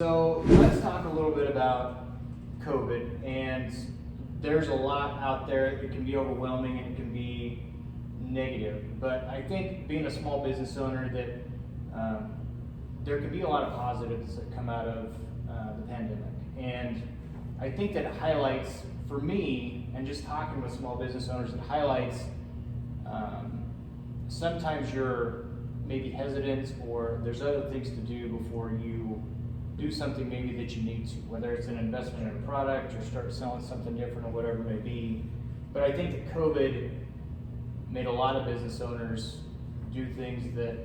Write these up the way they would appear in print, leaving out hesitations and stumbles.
So let's talk a little bit about COVID, and there's a lot out there. It can be overwhelming and it can be negative, but I think being a small business owner that there can be a lot of positives that come out of the pandemic, and I think that it highlights, for me, and just talking with small business owners, it highlights sometimes you're maybe hesitant or there's other things to do before you do something maybe that you need to, whether it's an investment in a product or start selling something different or whatever it may be. But I think that COVID made a lot of business owners do things that,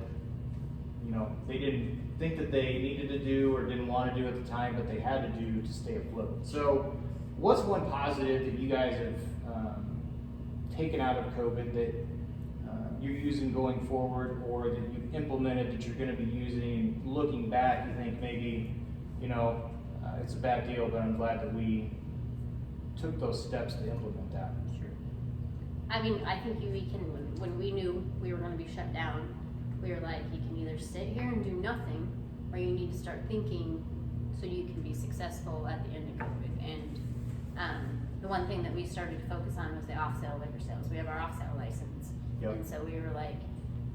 you know, they didn't think that they needed to do or didn't want to do at the time, but they had to do to stay afloat. So what's one positive that you guys have taken out of COVID that you're using going forward, or that you've implemented that you're going to be using, looking back, you think maybe, you know, it's a bad deal, but I'm glad that we took those steps to implement that? Sure. I mean, I think we can, when we knew we were going to be shut down, we were like, you can either sit here and do nothing, or you need to start thinking so you can be successful at the end of COVID. And the one thing that we started to focus on was the off-sale liquor sales. We have our off-sale license. Yep. And so we were like,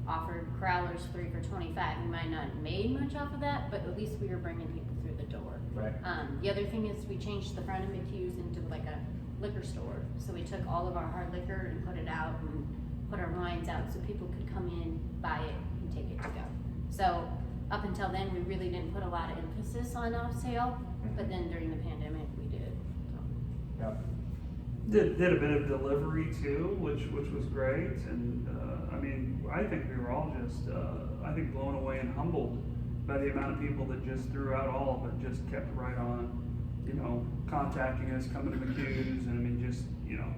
offered crowlers 3 for $25. We might not have made much off of that, but at least we were bringing people through the door. Right. The other thing is we changed the front of McCues into like a liquor store. So we took all of our hard liquor and put it out and put our wines out so people could come in, buy it, and take it to go. So up until then, we really didn't put a lot of emphasis on off sale, but then during the pandemic, we did. So. Yeah. Did a bit of delivery too, which was great, and I mean, I think we were all just I think blown away and humbled by the amount of people that just throughout all of it just kept right on, you know, contacting us, coming to McCues, and I mean, just, you know,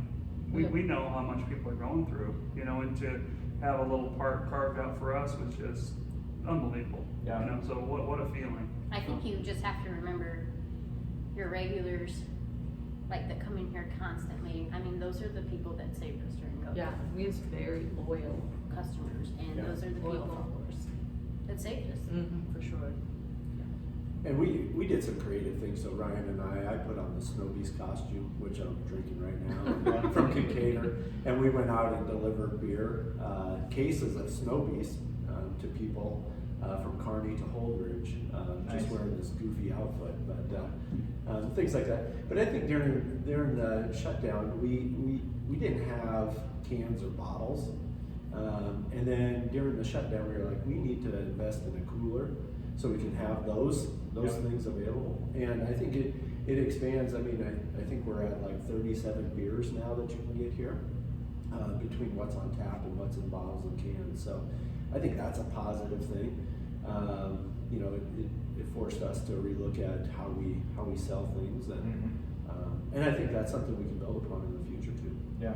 we know how much people are going through, you know, and to have a little part carved out for us was just unbelievable. Yeah. You know, so what a feeling. I think you just have to remember your regulars, like that come in here constantly. I mean, those are the people that saved us during COVID. Yeah, we have very loyal Customers, and Yeah. those are the loyal people followers. that saved us. For sure. And we did some creative things. So Ryan and I put on the Snow Beast costume, which I'm drinking right now from Kincaidor, and we went out and delivered beer cases of Snow Beast to people from Kearney to Holdridge, Nice. just wearing this goofy outfit, but things like that. But I think during the shutdown, we didn't have cans or bottles. And then during the shutdown, we were like, we need to invest in a cooler so we can have those Yep. things available. And I think it expands. I mean, I think we're at like 37 beers now that you can get here, between what's on tap and what's in bottles and cans. So I think that's a positive thing. You know, it forced us to relook at how we sell things, and I think that's something we can build upon in the future too. Yeah.